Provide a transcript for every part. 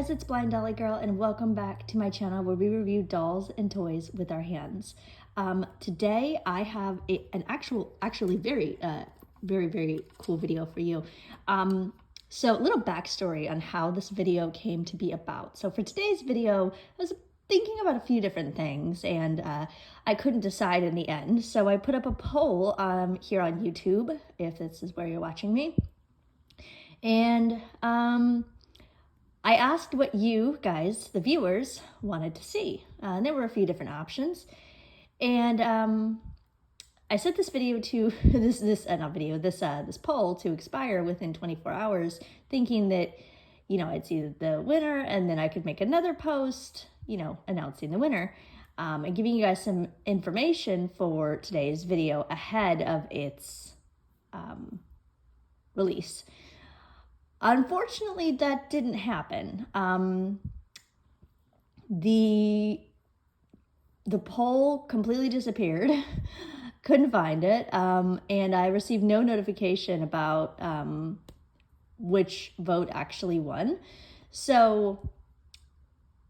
guys, it's BlindDollyGirl and welcome back to my channel where we review dolls and toys with our hands. Today I have an actually very cool video for you. So a little backstory on how this video came to be about. So for today's video, I was thinking about a few different things and I couldn't decide in the end. So I put up a poll here on YouTube, if this is where you're watching me. And I asked what you guys, the viewers, wanted to see. And there were a few different options. And I set this video to this poll to expire within 24 hours, thinking that, you know, I'd see the winner and then I could make another post, you know, announcing the winner, and giving you guys some information for today's video ahead of its release. Unfortunately, that didn't happen. The poll completely disappeared. Couldn't find it, and I received no notification about which vote actually won. So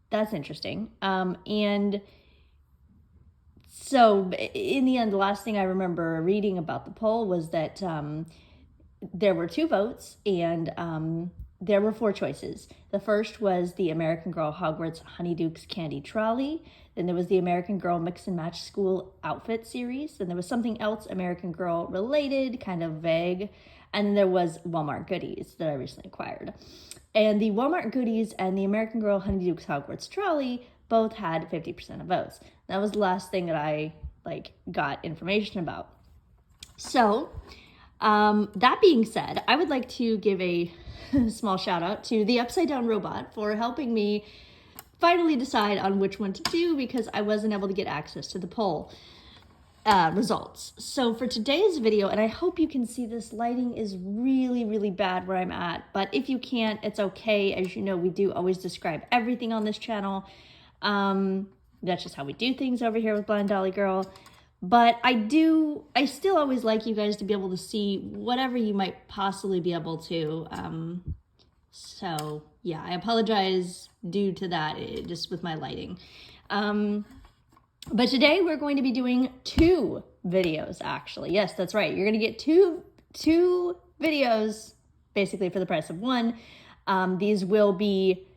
that's interesting. And so in the end, the last thing I remember reading about the poll was that there were 2 votes, and there were 4 choices. The first was the American Girl Hogwarts Honeydukes Candy Trolly. Then there was the American Girl Mix and Match School Outfit series. Then there was something else American Girl related, kind of vague. And then there was Walmart goodies that I recently acquired. And the Walmart goodies and the American Girl Honeydukes Hogwarts Trolley both had 50% of votes. That was the last thing that I got information about. So that being said, I would like to give a small shout out to the Upside Down Robot for helping me finally decide on which one to do, because I wasn't able to get access to the poll results. So for today's video, and I hope you can see this, lighting is really bad where I'm at, but if you can't, it's okay. As you know, we do always describe everything on this channel. That's just how we do things over here with BlindDollyGirl. But I still always like you guys to be able to see whatever you might possibly be able to. So yeah, I apologize due to that, just with my lighting. But today we're going to be doing 2 videos, actually. Yes, that's right. You're going to get two videos basically for the price of 1. These will be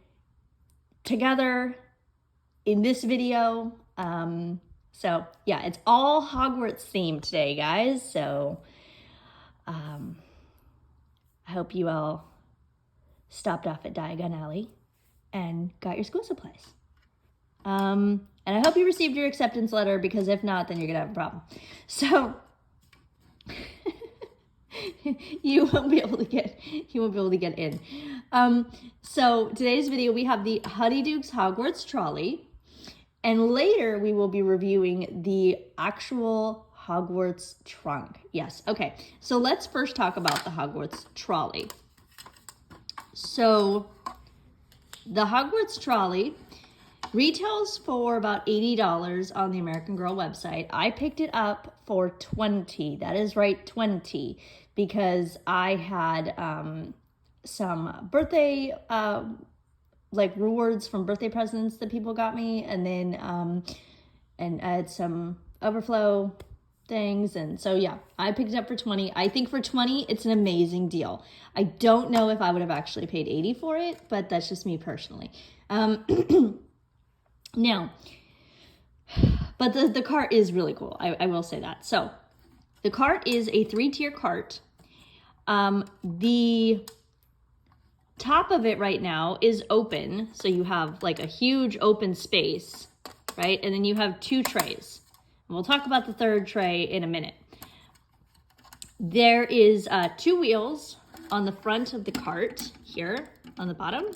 together in this video. So yeah, it's all Hogwarts themed today, guys. So I hope you all stopped off at Diagon Alley and got your school supplies. And I hope you received your acceptance letter, because if not, then you're gonna have a problem. So you won't be able to get in. So today's video, we have the Honeydukes Hogwarts Trolley. And later we will be reviewing the actual Hogwarts Trunk. Yes, okay. So let's first talk about the Hogwarts Trolley. So the Hogwarts Trolley retails for about $80 on the American Girl website. I picked it up for $20. That is right, $20, because I had some birthday rewards from birthday presents that people got me, and then and I had some overflow things, and so yeah, I picked it up for $20. I think for $20 it's an amazing deal. I don't know if I would have actually paid $80 for it, but that's just me personally. Now, but the cart is really cool. I will say that. So the cart is a 3-tier cart. The top of it right now is open, so you have like a huge open space, right? And then you have 2 trays. And we'll talk about the 3rd tray in a minute. There is 2 wheels on the front of the cart here on the bottom.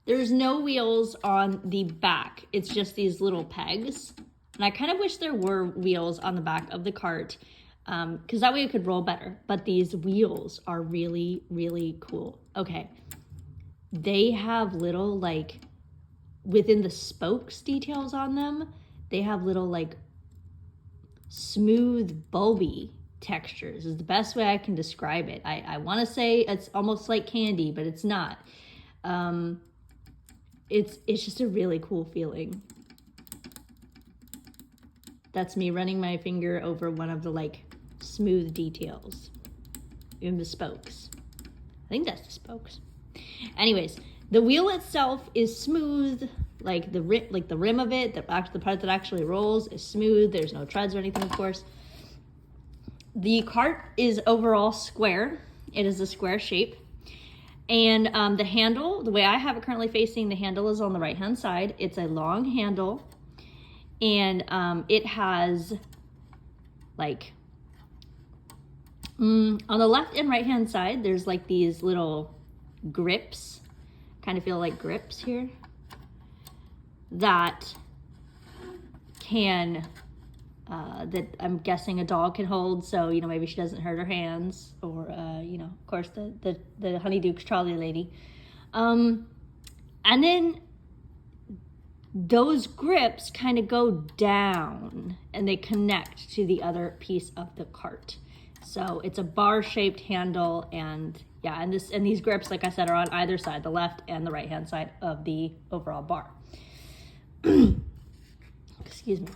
There's no wheels on the back. It's just these little pegs. And I kind of wish there were wheels on the back of the cart, because that way it could roll better. But these wheels are really cool. Okay. They have little, within the spokes details on them, they have little, smooth, bulby textures is the best way I can describe it. I want to say it's almost like candy, but it's not. it's just a really cool feeling. That's me running my finger over one of the like smooth details in the spokes. I think that's the spokes. Anyways, the wheel itself is smooth, like the rim of it, the part that actually rolls is smooth. There's no treads or anything, of course. The cart is overall square. It is a square shape. And the handle, the way I have it currently facing, the handle is on the right-hand side. It's a long handle. And it has like, on the left and right hand side, there's like these little grips, kind of feel like grips here, that can, that I'm guessing a dog can hold. So, you know, maybe she doesn't hurt her hands, or, you know, of course the Honeydukes trolley lady. And then those grips kind of go down and they connect to the other piece of the cart. So it's a bar-shaped handle, and yeah, and these grips, like I said, are on either side, the left and the right-hand side of the overall bar. Excuse me.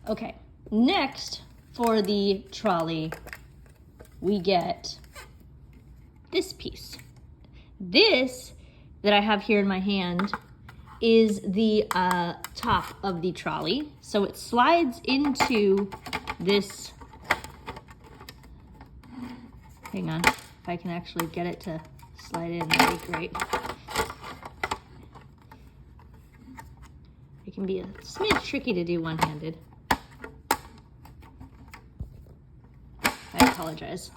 Okay, next for the trolley, we get this piece. This that I have here in my hand is the top of the trolley. So it slides into this, hang on, if I can actually get it to slide in, that'd be great. It can be a smidge tricky to do one-handed. I apologize.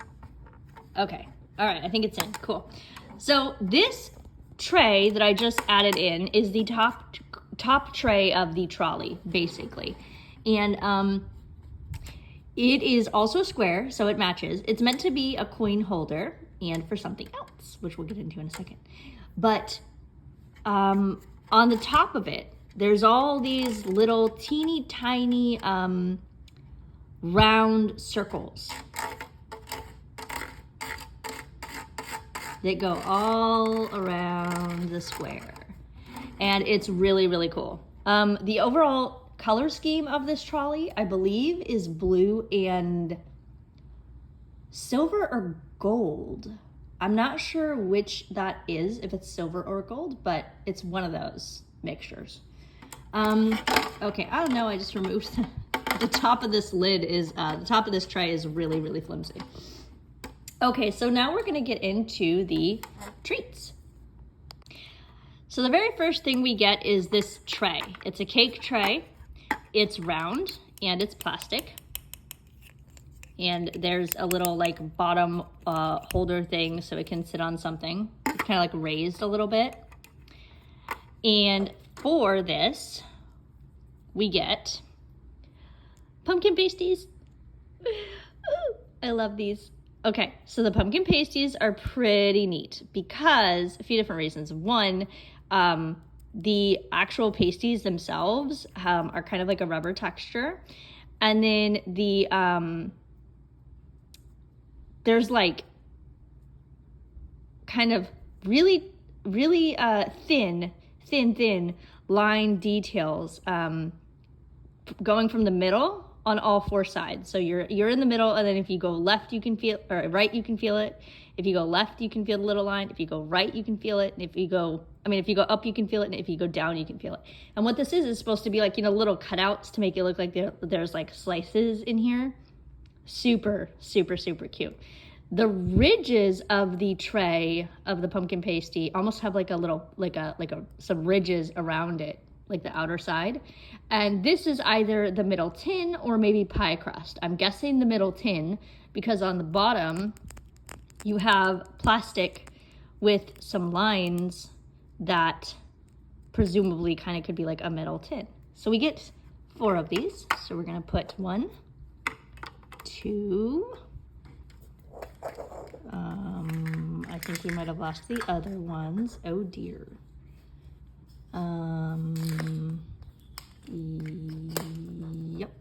Okay, all right, I think it's in, cool. So this tray that I just added in is the top tray of the trolley, basically. And it is also square, so it matches. It's meant to be a coin holder and for something else, which we'll get into in a second. But on the top of it, there's all these little teeny tiny round circles that go all around the square. And it's really, really cool. The overall color scheme of this trolley, I believe, is blue and silver or gold. I'm not sure which that is, if it's silver or gold, but it's one of those mixtures. Okay, I don't know, I just removed the top of this lid is, the top of this tray is really, really flimsy. Okay, so now we're gonna get into the treats. So the very first thing we get is this tray. It's a cake tray. It's round and it's plastic. And there's a little like bottom holder thing so it can sit on something. It's kind of like raised a little bit. And for this, we get pumpkin pasties. I love these. Okay, so the pumpkin pasties are pretty neat because a few different reasons. One, the actual pasties themselves are kind of like a rubber texture. And then the there's like kind of really thin line details going from the middle on all four sides. So you're in the middle, and then if you go left, you can feel, or right, you can feel it. If you go left, you can feel the little line. If you go right, you can feel it. And if you go up, you can feel it. And if you go down, you can feel it. And what this is supposed to be like, you know, little cutouts to make it look like there's like slices in here. Super, super, super cute. The ridges of the tray of the pumpkin pasty almost have like a little, some ridges around it, like the outer side. And this is either the middle tin or maybe pie crust. I'm guessing the middle tin because on the bottom you have plastic with some lines that presumably kind of could be like a metal tin. So we get 4 of these. So we're gonna put 1, 2, I think we might have lost the other ones. Oh dear. Yep.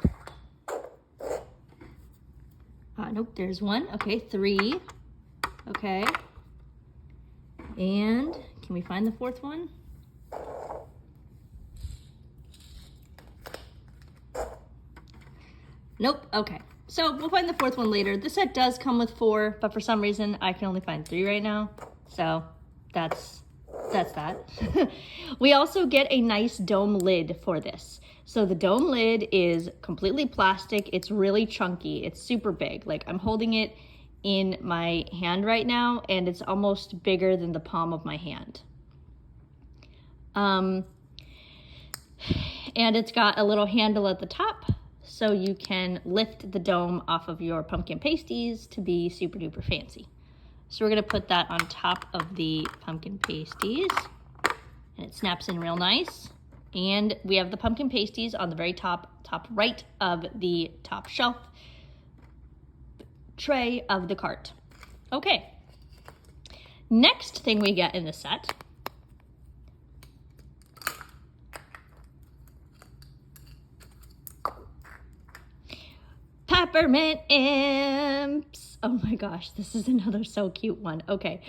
Nope, there's 1. Okay, 3. Okay. And can we find the 4th one? Nope, okay. So we'll find the fourth one later. This set does come with 4, but for some reason I can only find 3 right now. So that's that. We also get a nice dome lid for this. So the dome lid is completely plastic. It's really chunky. It's super big. Like I'm holding it in my hand right now and it's almost bigger than the palm of my hand. And it's got a little handle at the top so you can lift the dome off of your pumpkin pasties to be super duper fancy. So we're gonna put that on top of the pumpkin pasties and it snaps in real nice. And we have the pumpkin pasties on the very top right of the top shelf tray of the cart. Okay, next thing we get in the set peppermint imps. Oh my gosh, this is another so cute one. Okay,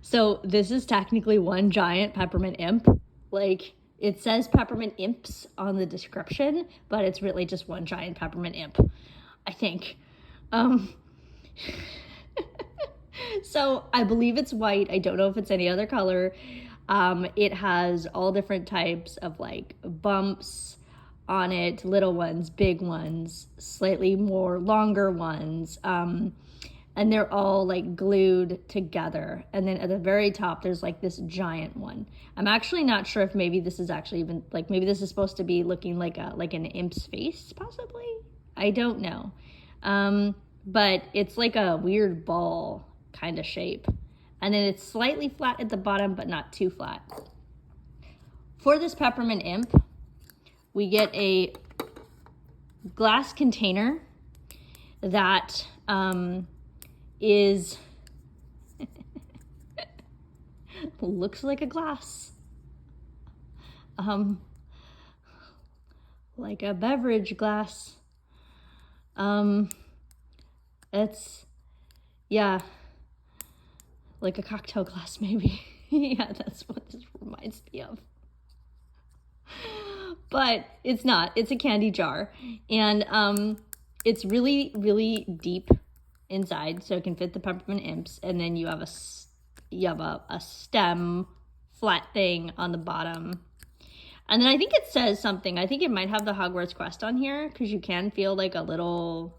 so this is technically one giant peppermint imp. Like it says peppermint imps on the description, but it's really just one giant peppermint imp, I think. So I believe it's white. I don't know if it's any other color. It has all different types of like bumps on it, little ones, big ones, slightly more longer ones, and they're all like glued together. And then at the very top there's like this giant one. I'm actually not sure if maybe this is actually even like, maybe this is supposed to be looking like an imp's face possibly, I don't know. But it's like a weird ball kind of shape, and then it's slightly flat at the bottom but not too flat. For this peppermint imp we get a glass container that is looks like a glass, like a beverage glass. It's, yeah, like a cocktail glass maybe. Yeah, that's what this reminds me of. But it's not. It's a candy jar, and it's really, really deep inside, so it can fit the peppermint imps. And then you have a stem, flat thing on the bottom. And then I think it says something. I think it might have the Hogwarts quest on here because you can feel like a little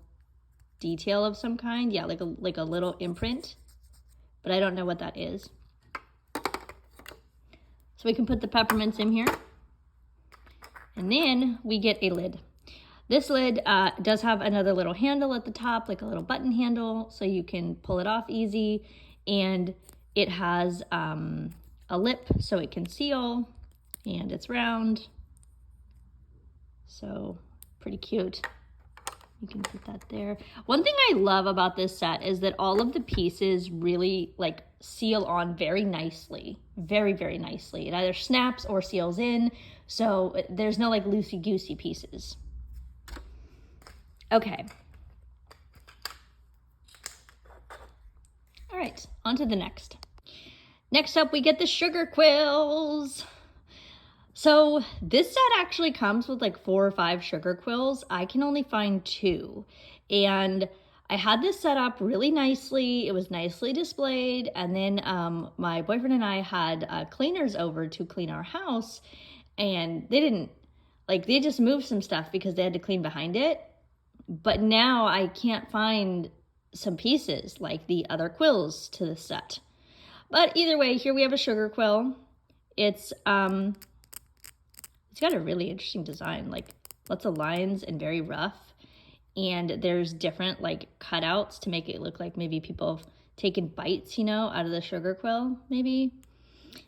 detail of some kind. Yeah, like a little imprint, but I don't know what that is. So we can put the peppermints in here. And then we get a lid. This lid does have another little handle at the top, like a little button handle, so you can pull it off easy. And it has a lip so it can seal, and it's round. So pretty cute. You can put that there. One thing I love about this set is that all of the pieces really like seal on very nicely. Very, very nicely. It either snaps or seals in, so there's no like loosey-goosey pieces. Okay. All right, on to the next. Next up, we get the sugar quills. So this set actually comes with like 4 or 5 sugar quills. I can only find 2. And I had this set up really nicely. It was nicely displayed. And then my boyfriend and I had cleaners over to clean our house. And they just moved some stuff because they had to clean behind it. But now I can't find some pieces like the other quills to the set. But either way, here we have a sugar quill. It's got a really interesting design, like lots of lines and very rough. And there's different like cutouts to make it look like maybe people have taken bites, you know, out of the sugar quill, maybe.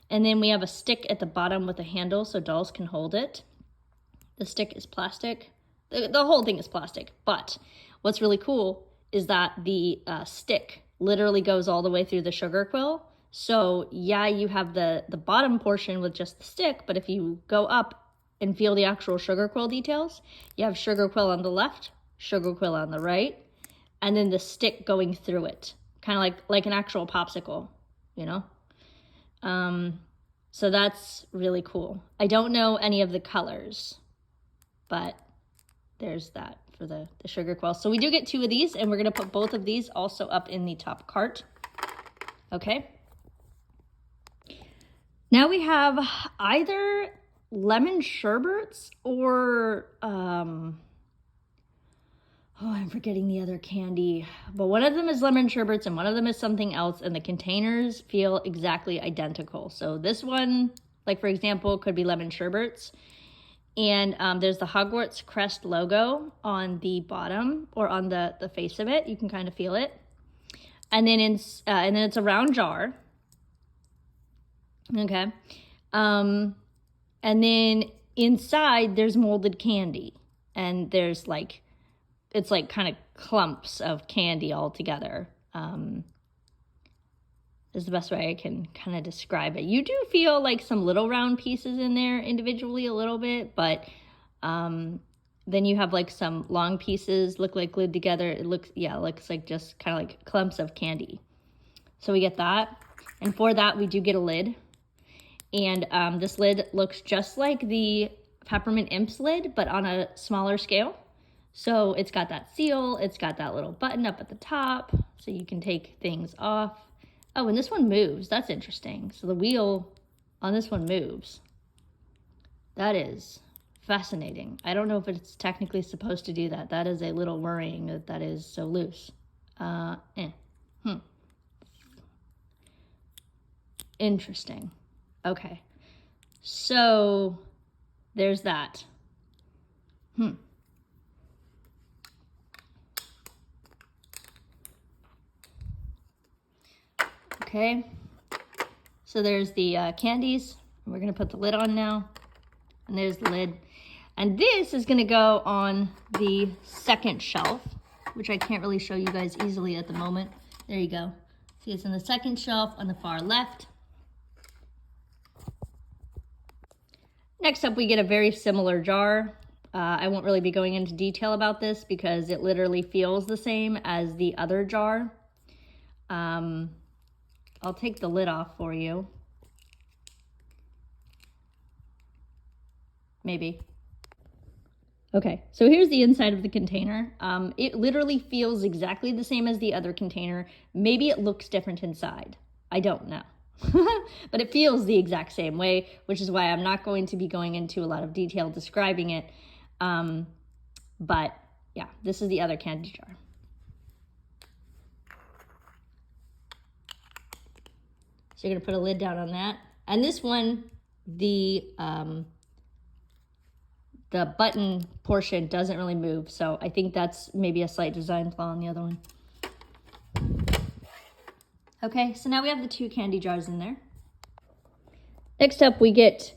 And then we have a stick at the bottom with a handle so dolls can hold it. The stick is plastic. The whole thing is plastic. But what's really cool is that the stick literally goes all the way through the sugar quill. So yeah, you have the bottom portion with just the stick, but if you go up and feel the actual sugar quill details, you have sugar quill on the left, sugar quill on the right, and then the stick going through it, kind of like an actual popsicle, you know? So that's really cool. I don't know any of the colors, but there's that for the sugar quail. So we do get 2 of these, and we're gonna put both of these also up in the top cart. Okay. Now we have either lemon sherbets or, oh, I'm forgetting the other candy, but one of them is lemon sherbets and one of them is something else, and the containers feel exactly identical. So this one, like for example, could be lemon sherbets, and there's the Hogwarts crest logo on the bottom or on the face of it. You can kind of feel it, and then it's a round jar. Okay, and then inside there's molded candy, and there's like, it's like kind of clumps of candy all together. Is the best way I can kind of describe it. You do feel like some little round pieces in there individually a little bit, but then you have like some long pieces look like glued together. It looks like just kind of like clumps of candy. So we get that. And for that, we do get a lid. And this lid looks just like the Peppermint Imps lid, but on a smaller scale. So it's got that seal, it's got that little button up at the top, so you can take things off. Oh, and this one moves. That's interesting. So the wheel on this one moves. That is fascinating. I don't know if it's technically supposed to do that. That is a little worrying that that is so loose. Interesting. Okay. So there's that. Okay, so there's the candies. We're gonna put the lid on now, and there's the lid. And this is gonna go on the second shelf, which I can't really show you guys easily at the moment. There you go. See, it's on the second shelf on the far left. Next up, we get a very similar jar. I won't really be going into detail about this because it literally feels the same as the other jar. I'll take the lid off for you. Maybe. Okay, so here's the inside of the container. It literally feels exactly the same as the other container. Maybe it looks different inside. I don't know. But it feels the exact same way, which is why I'm not going to be going into a lot of detail describing it. But yeah, this is the other candy jar. So you're gonna put a lid down on that. And this one, the button portion doesn't really move. So I think that's maybe a slight design flaw on the other one. Okay, so now we have the 2 candy jars in there. Next up, we get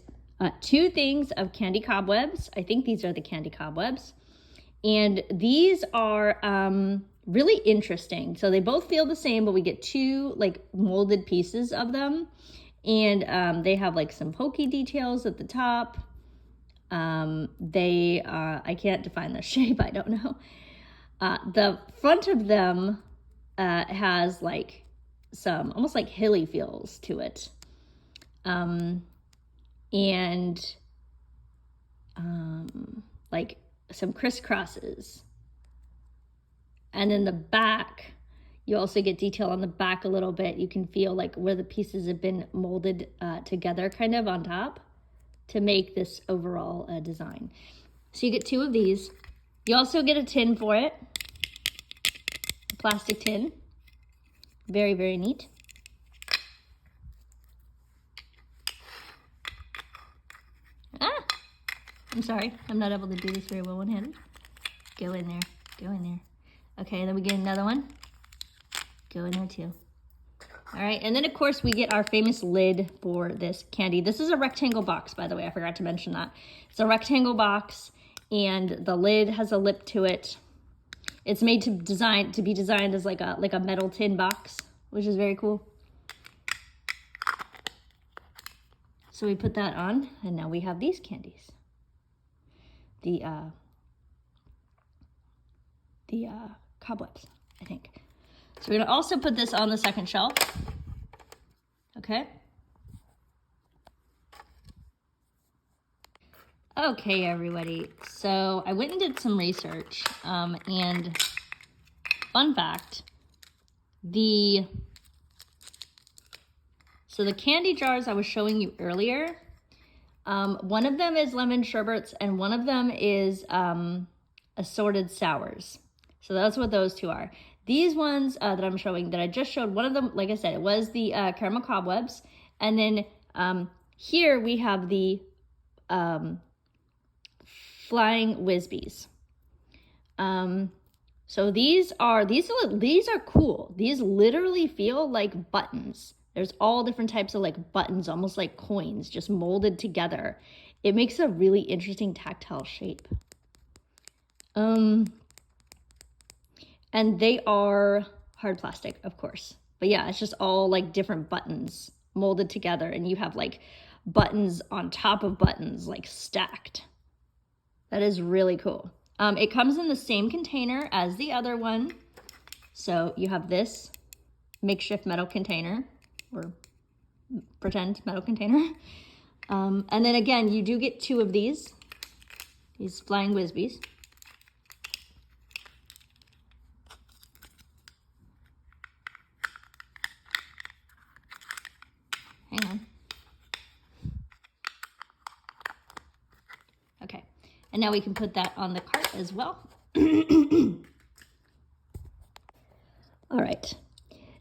2 things of candy cobwebs. I think these are the candy cobwebs. And these are really interesting. So they both feel the same, but we get 2 like molded pieces of them. And they have like some pokey details at the top. I can't define the shape, I don't know. The front of them has like some almost like hilly feels to it. Like some crisscrosses. And then the back, you also get detail on the back a little bit. You can feel like where the pieces have been molded together kind of on top to make this overall design. So you get 2 of these. You also get a tin for it, a plastic tin. Very, very neat. I'm sorry, I'm not able to do this very well one-handed. Go in there, go in there. Okay, then we get another one. Go in there too. All right, and then of course we get our famous lid for this candy. This is a rectangle box, by the way, I forgot to mention that. It's a rectangle box, and the lid has a lip to it. It's made to be designed as like a metal tin box, which is very cool. So we put that on, and now we have these candies. The cobwebs, I think. So we're gonna also put this on the second shelf. Okay. Okay, everybody. So I went and did some research, and fun fact, the candy jars I was showing you earlier, one of them is lemon sherbets and one of them is assorted sours. So that's what those two are. These ones that I'm showing, that I just showed, one of them, like I said, it was the caramel cobwebs. And then here we have the flying Whizbees. So these are cool. These literally feel like buttons. There's all different types of like buttons, almost like coins, just molded together. It makes a really interesting tactile shape. And they are hard plastic, of course. But yeah, it's just all like different buttons molded together, and you have like buttons on top of buttons, like stacked. That is really cool. It comes in the same container as the other one. So you have this makeshift metal container, or pretend metal container. And then again, you do get two of these flying Whizbees. Hang on. Okay, and now we can put that on the cart as well. All right,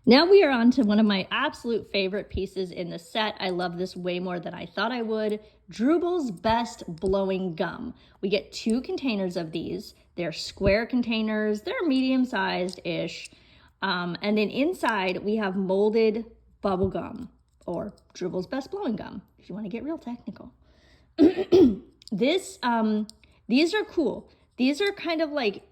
now we are on to one of my absolute favorite pieces in the set. I love this way more than I thought I would. Drooble's Best Blowing Gum. We get two containers of these. They're square containers. They're medium-sized-ish. And then inside, we have molded bubble gum, or Drooble's Best Blowing Gum, if you want to get real technical. These are cool. These are kind of like,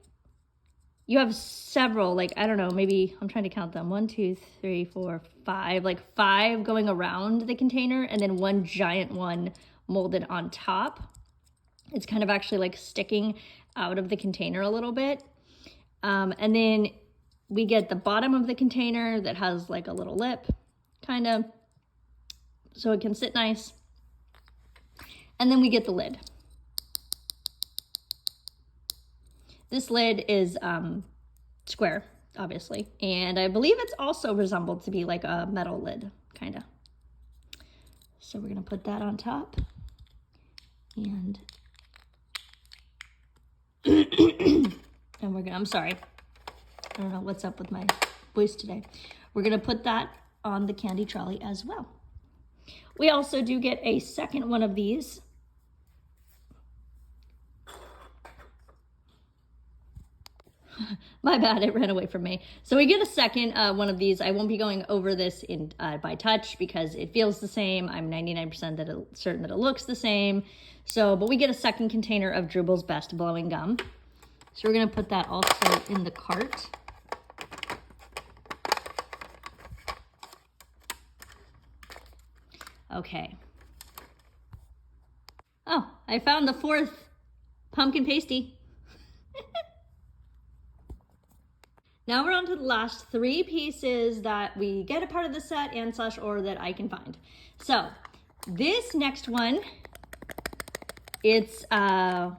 you have several, like, I don't know, maybe, I'm trying to count them. 1, 2, 3, 4, 5, like 5 going around the container, and then one giant one molded on top. It's kind of actually like sticking out of the container a little bit. And then we get the bottom of the container that has like a little lip, kind of, so it can sit nice. And then we get the lid. This lid is square, obviously, and I believe it's also resembled to be like a metal lid, kind of. So we're gonna put that on top, and and we're gonna, I'm sorry, I don't know what's up with my voice today. We're gonna put that on the Candy Trolley as well. We also do get a second one of these. My bad, it ran away from me. So we get a second one of these. I won't be going over this in by touch because it feels the same. I'm 99% certain that it looks the same. So, but we get a second container of Drooble's Best Blowing Gum. So we're gonna put that also in the cart. Okay. Oh, I found the fourth pumpkin pasty. Now we're on to the last 3 pieces that we get a part of the set and slash or that I can find. So this next one, it's how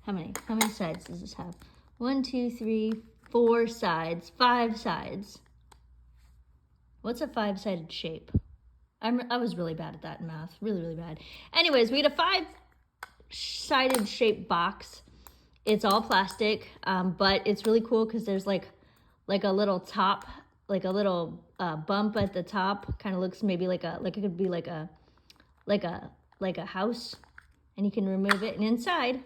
many sides does this have? 1, 2, 3, 4 sides, 5 sides. What's a 5-sided shape? I was really bad at that in math, really bad. Anyways, we get a 5-sided shaped box. It's all plastic, but it's really cool because there's like a little top, like a little bump at the top. Kind of looks maybe like it could be like a house, and you can remove it. And inside,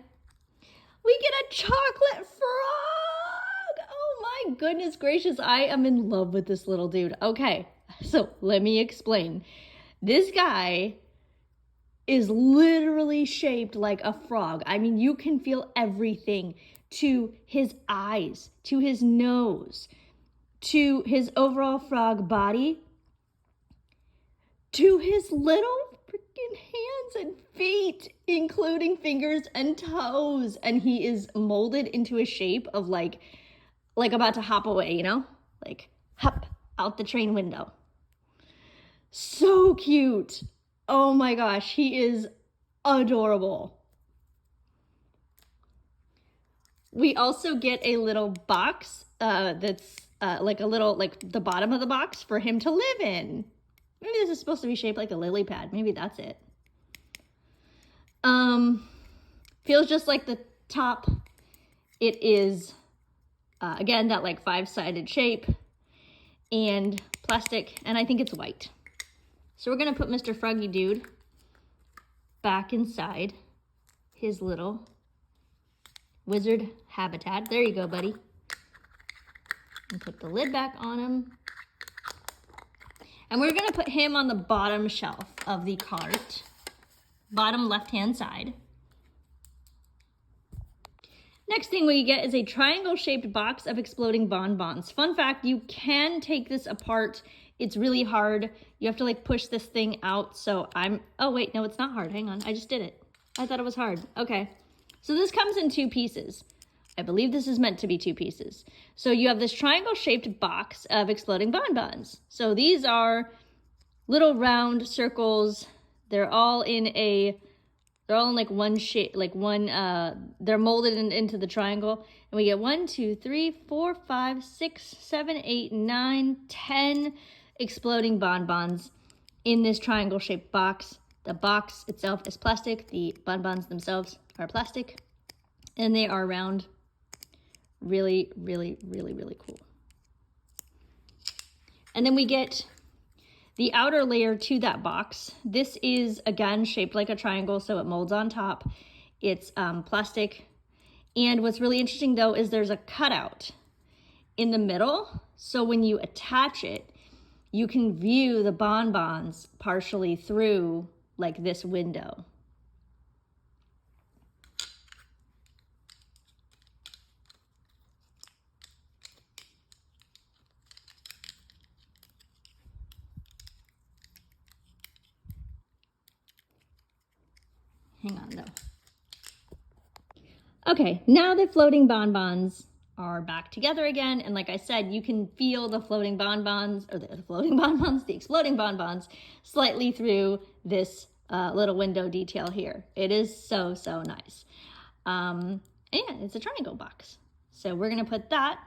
we get a chocolate frog. Oh my goodness gracious! I am in love with this little dude. Okay, so let me explain. This guy is literally shaped like a frog. I mean, you can feel everything, to his eyes, to his nose, to his overall frog body, to his little freaking hands and feet, including fingers and toes. And he is molded into a shape of like about to hop away, you know? Like, hop out the train window. So cute. Oh my gosh, he is Adorable. We also get a little box that's like a little, like the bottom of the box for him to live in. Maybe this is supposed to be shaped like a lily pad. Maybe that's it. Feels just like the top. It is, again, that like 5-sided shape and plastic, and I think it's white. So we're gonna put Mr. Froggy Dude back inside his little wizard habitat. There you go, buddy. And put the lid back on him. And we're gonna put him on the bottom shelf of the cart, bottom left-hand side. Next thing we get is a triangle-shaped box of exploding bonbons. Fun fact, you can take this apart. It's really hard. You have to like push this thing out. So oh wait, no, it's not hard. Hang on, I just did it. I thought it was hard. Okay, so this comes in 2 pieces. I believe this is meant to be 2 pieces. So you have this triangle-shaped box of exploding bonbons. So these are little round circles. They're all in like one shape, like one, they're molded into the triangle. And we get 1, 2, 3, 4, 5, 6, 7, 8, 9, 10 exploding bonbons in this triangle-shaped box. The box itself is plastic. The bonbons themselves are plastic. And they are round. Really, really, really, really cool. And then we get the outer layer to that box. This is, again, shaped like a triangle, so it molds on top. It's plastic. And what's really interesting, though, is there's a cutout in the middle. So when you attach it, you can view the bonbons partially through, like, this window. Hang on, though. Okay, now the floating bonbons are back together again. And like I said, you can feel the floating bonbons, or the floating bonbons, the exploding bonbons, slightly through this little window detail here. It is so, so nice. And yeah, it's a triangle box. So we're gonna put that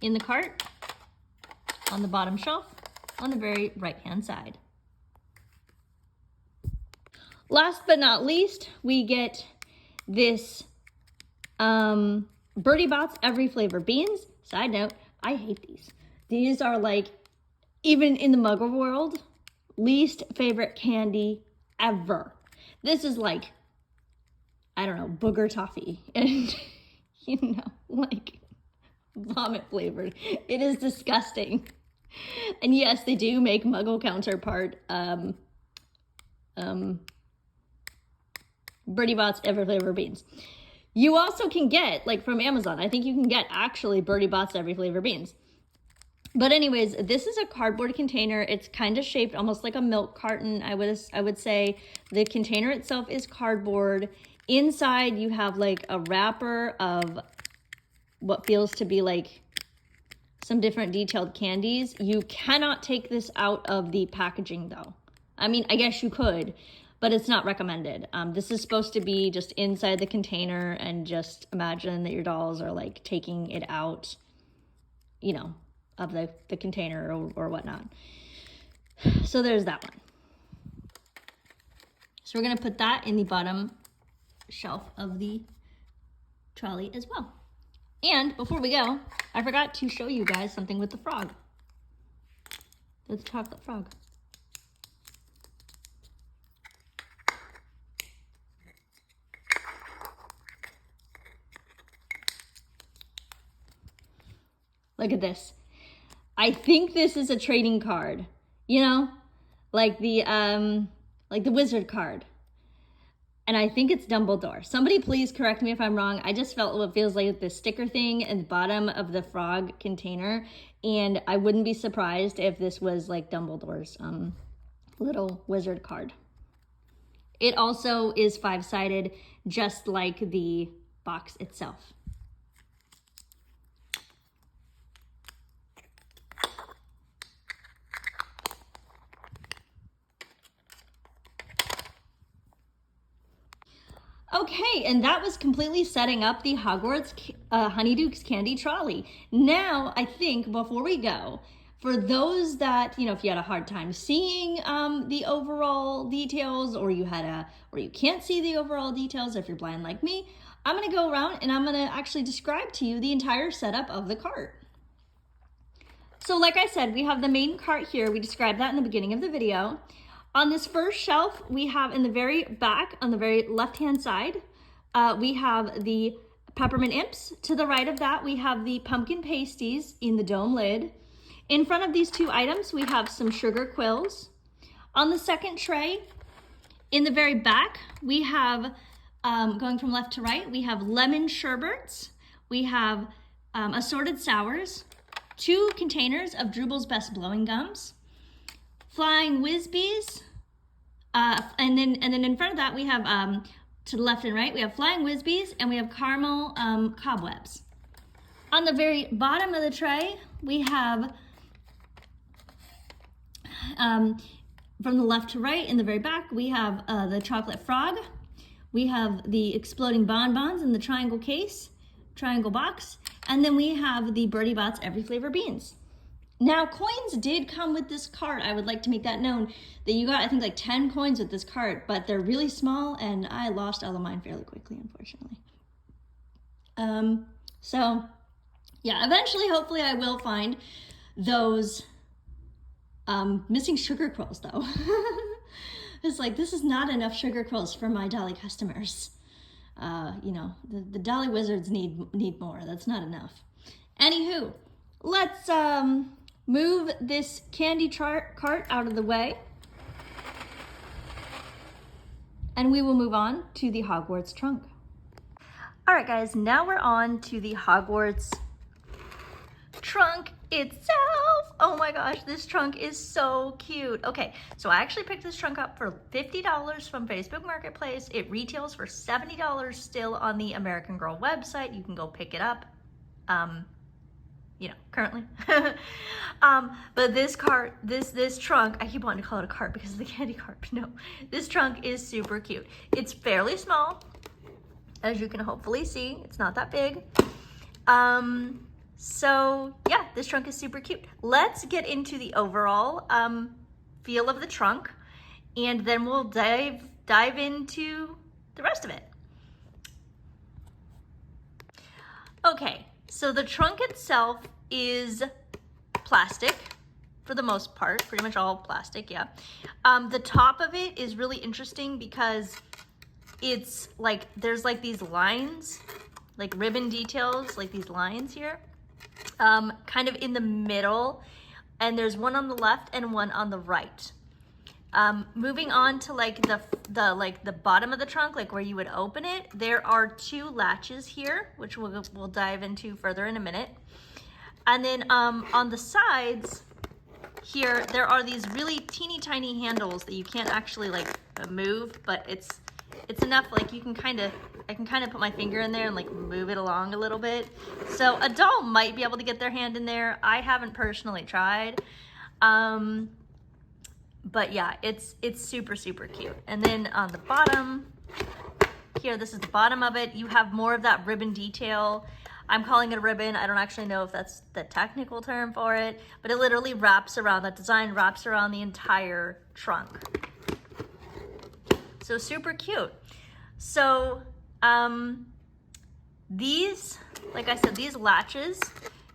in the cart on the bottom shelf on the very right-hand side. Last but not least, we get this Birdie Bots every flavor beans. Side note, I hate these. These are like, even in the Muggle world, least favorite candy ever. This is like, I don't know, booger toffee. And, you know, like vomit flavored. It is disgusting. And yes, they do make Muggle counterpart Birdie Bots every flavor beans. You also can get, like from Amazon, I think you can get actually Birdie Bots every flavor beans. But anyways, this is a cardboard container. It's kind of shaped almost like a milk carton. I would say the container itself is cardboard. Inside you have like a wrapper of what feels to be like some different detailed candies. You cannot take this out of the packaging though. I mean, I guess you could, but it's not recommended. This is supposed to be just inside the container, and just imagine that your dolls are like taking it out, you know, of the container or whatnot. So there's that one. So we're gonna put that in the bottom shelf of the trolley as well. And before we go, I forgot to show you guys something with the frog. The chocolate frog. Look at this. I think this is a trading card, you know, like the wizard card. And I think it's Dumbledore. Somebody please correct me if I'm wrong. I just felt what feels like the sticker thing at the bottom of the frog container. And I wouldn't be surprised if this was like Dumbledore's little wizard card. It also is 5-sided, just like the box itself. Okay, and that was completely setting up the Hogwarts Honeydukes Candy Trolley. Now, I think before we go, for those that, if you had a hard time seeing the overall details, or you can't see the overall details, if you're blind like me, I'm gonna go around and I'm gonna actually describe to you the entire setup of the cart. So like I said, we have the main cart here. We described that in the beginning of the video. On this first shelf, we have in the very back, on the very left-hand side, we have the peppermint imps. To the right of that, we have the pumpkin pasties in the dome lid. In front of these two items, we have some sugar quills. On the second tray, in the very back, we have, going from left to right, we have lemon sherbets. We have assorted sours, 2 containers of Drooble's Best Blowing Gums, Flying Whizbees, and then in front of that we have, to the left and right, we have Flying Whizbees and we have caramel cobwebs. On the very bottom of the tray, we have, from the left to right in the very back, we have the chocolate frog, we have the exploding bonbons in the triangle box, and then we have the Birdie Bots Every Flavor beans. Now, coins did come with this cart. I would like to make that known, that you got, I think, like 10 coins with this cart, but they're really small, and I lost all of mine fairly quickly, unfortunately. So, yeah, eventually, hopefully, I will find those missing sugar quills, though. It's like, this is not enough sugar quills for my Dolly customers. The Dolly Wizards need more. That's not enough. Anywho, let's move this candy cart out of the way. And we will move on to the Hogwarts Trunk. All right, guys, now we're on to the Hogwarts Trunk itself. Oh my gosh, this trunk is so cute. Okay, so I actually picked this trunk up for $50 from Facebook Marketplace. It retails for $70 still on the American Girl website. You can go pick it up, currently. But this trunk, I keep wanting to call it a cart because of the candy cart, but no, this trunk is super cute. It's fairly small, as you can hopefully see. It's not that big. So yeah, this trunk is super cute. Let's get into the overall feel of the trunk, and then we'll dive into the rest of it. Okay, so the trunk itself is plastic for the most part, pretty much all plastic, yeah. The top of it is really interesting because it's like, there's like these lines, like ribbon details, like these lines here. Kind of in the middle, and there's one on the left and one on the right. Moving on to like the bottom of the trunk, like where you would open it, there are 2 latches here, which we'll dive into further in a minute. And then on the sides here, there are these really teeny tiny handles that you can't actually like move, but it's enough, like I can kind of put my finger in there and like move it along a little bit. So a doll might be able to get their hand in there. I haven't personally tried. But yeah, it's super, super cute. And then on the bottom here, this is the bottom of it. You have more of that ribbon detail. I'm calling it a ribbon. I don't actually know if that's the technical term for it, but it literally wraps around, that design wraps around the entire trunk. So super cute. So these, like I said, these latches,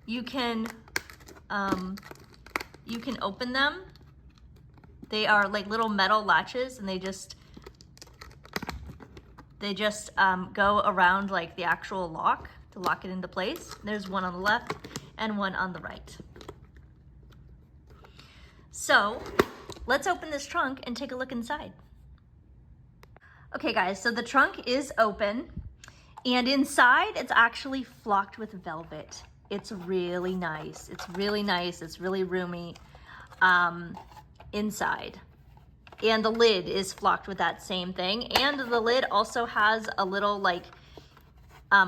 you can open them. They are like little metal latches, and they just go around like the actual lock to lock it into place. There's one on the left and one on the right. So let's open this trunk and take a look inside. Okay guys, so the trunk is open, and inside it's actually flocked with velvet. It's really nice. It's really nice. It's really roomy inside. And the lid is flocked with that same thing. And the lid also has a little like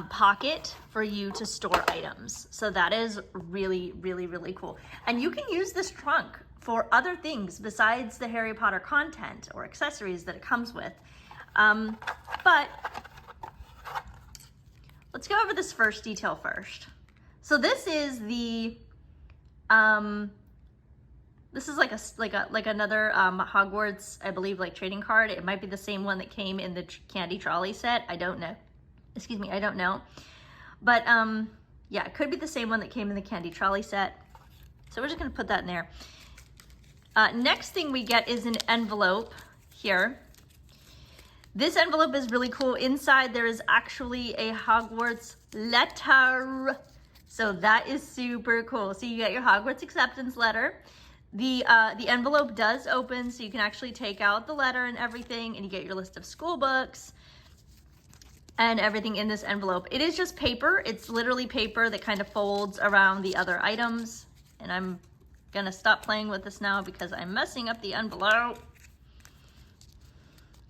pocket for you to store items. So that is really, really, really cool. And you can use this trunk for other things besides the Harry Potter content or accessories that it comes with. But let's go over this first detail first. So this is the, this is like another Hogwarts, I believe, like trading card. It might be the same one that came in the Candy Trolly set. I don't know. Excuse me, I don't know. But yeah, it could be the same one that came in the Candy Trolly set. So we're just gonna put that in there. Next thing we get is an envelope here. This envelope is really cool. Inside there is actually a Hogwarts letter. So that is super cool. So you get your Hogwarts acceptance letter. The envelope does open, so you can actually take out the letter and everything, and you get your list of school books and everything in this envelope. It is just paper. It's literally paper that kind of folds around the other items. And I'm gonna stop playing with this now because I'm messing up the envelope.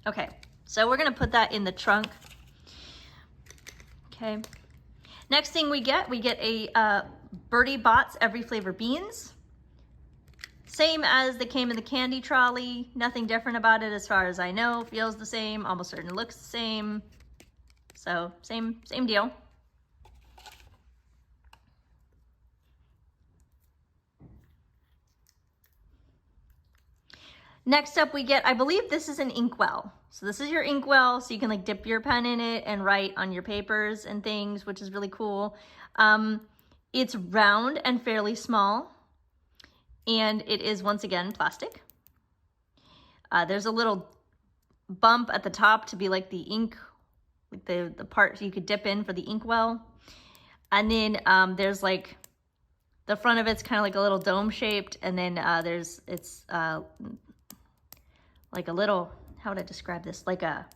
Okay, so we're gonna put that in the trunk. Okay. Next thing we get a Birdie Bots Every Flavor Beans. Same as they came in the Candy Trolley. Nothing different about it as far as I know. Feels the same, almost certainly looks the same. So same deal. Next up we get, I believe this is an inkwell. So this is your inkwell, so you can like dip your pen in it and write on your papers and things, which is really cool. It's round and fairly small, and it is once again plastic. There's a little bump at the top to be like the ink, like the part you could dip in for the inkwell. And then there's like, the front of it's kind of like a little dome shaped, and then it's like a little, how would I describe this? Like a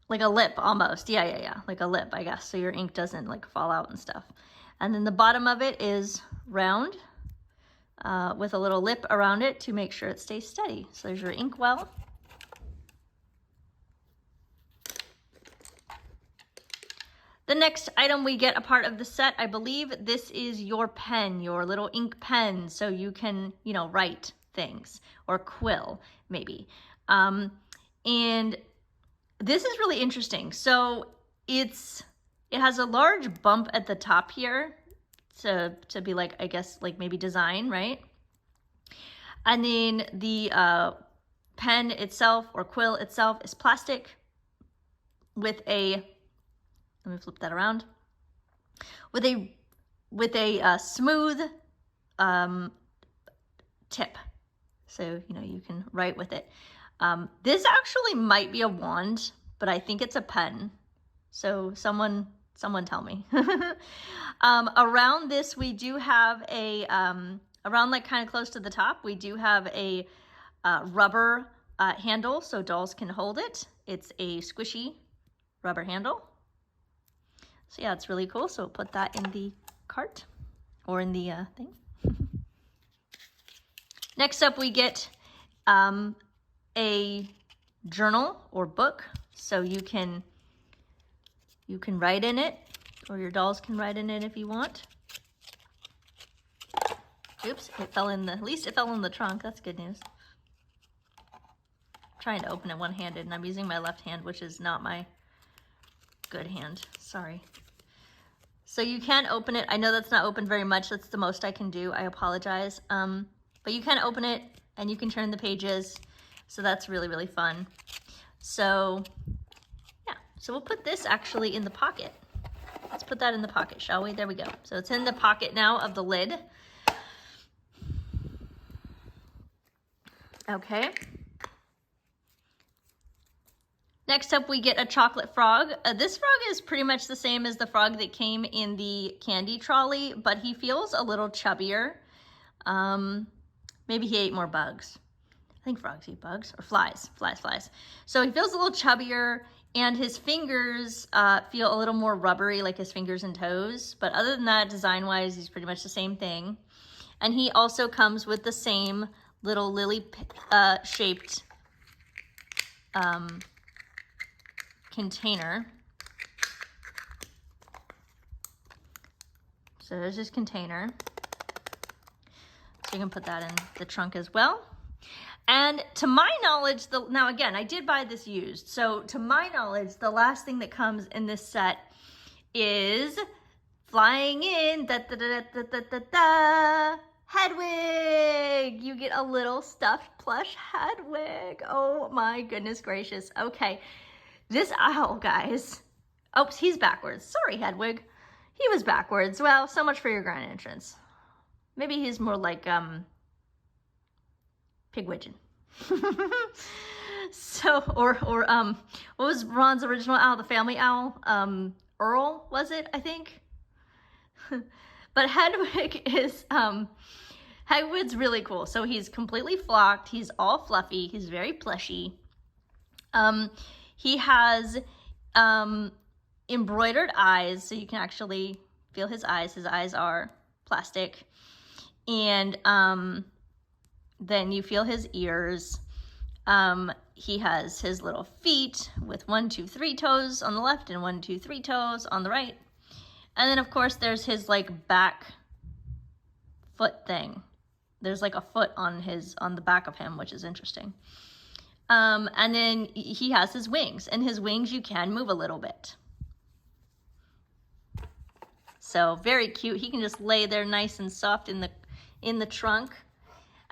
lip almost. Yeah. Like a lip, I guess. So your ink doesn't like fall out and stuff. And then the bottom of it is round with a little lip around it to make sure it stays steady. So there's your inkwell. The next item we get a part of the set, I believe this is your pen, your little ink pen, so you can, you know, write things, or quill maybe. And this is really interesting. So it has a large bump at the top here to be like, I guess, like maybe design, right? And then the pen itself or quill itself is plastic with a, let me flip that around, with a smooth tip. So, you know, you can write with it. This actually might be a wand, but I think it's a pen. So someone tell me. Around this, we do have a, around like kind of close to the top, we do have a rubber handle so dolls can hold it. It's a squishy rubber handle. So yeah, it's really cool. So we'll put that in the cart or in the thing. Next up, we get a journal or book, so you can write in it, or your dolls can write in it if you want. Oops, it fell in the, at least it fell in the trunk. That's good news. I'm trying to open it one-handed, and I'm using my left hand, which is not my good hand. Sorry. So you can open it. I know that's not open very much. That's the most I can do. I apologize. But you can open it and you can turn the pages. So that's really, really fun. So yeah, so we'll put this actually in the pocket. Let's put that in the pocket, shall we? There we go. So it's in the pocket now of the lid. Okay. Next up, we get a chocolate frog. This frog is pretty much the same as the frog that came in the Candy Trolley, but he feels a little chubbier. Maybe he ate more bugs. I think frogs eat bugs, or flies. So he feels a little chubbier, and his fingers feel a little more rubbery, like his fingers and toes. But other than that, design-wise, he's pretty much the same thing. And he also comes with the same little lily-shaped container. So there's this container. So you can put that in the trunk as well. And to my knowledge, now again, I did buy this used. So to my knowledge, the last thing that comes in this set is flying in, da da da da da da da, Hedwig. You get a little stuffed plush Hedwig. Oh my goodness gracious. Okay, this owl, guys. Oops, he's backwards. Sorry, Hedwig. He was backwards. Well, so much for your grand entrance. Maybe he's more like Pigwidgeon. So, or what was Ron's original owl? The family owl? Earl, was it? I think. But Hedwig is Hedwig's really cool. So he's completely flocked. He's all fluffy. He's very plushy. He has embroidered eyes, so you can actually feel his eyes. His eyes are plastic. And then you feel his ears. He has his little feet with 1, 2, 3 toes on the left and 1, 2, 3 toes on the right. And then of course there's his like back foot thing. There's like a foot on the back of him, which is interesting. And then he has his wings, and his wings you can move a little bit. So very cute. He can just lay there nice and soft in the trunk.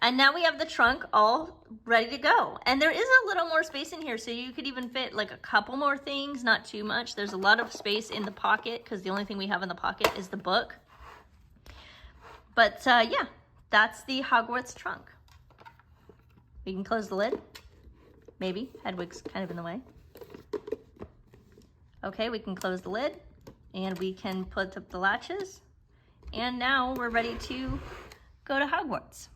And now we have the trunk all ready to go. And there is a little more space in here, so you could even fit like a couple more things, not too much. There's a lot of space in the pocket because the only thing we have in the pocket is the book. But yeah, that's the Hogwarts trunk. We can close the lid. Maybe. Hedwig's kind of in the way. Okay, we can close the lid and we can put up the latches. And now we're ready to go to Hogwarts.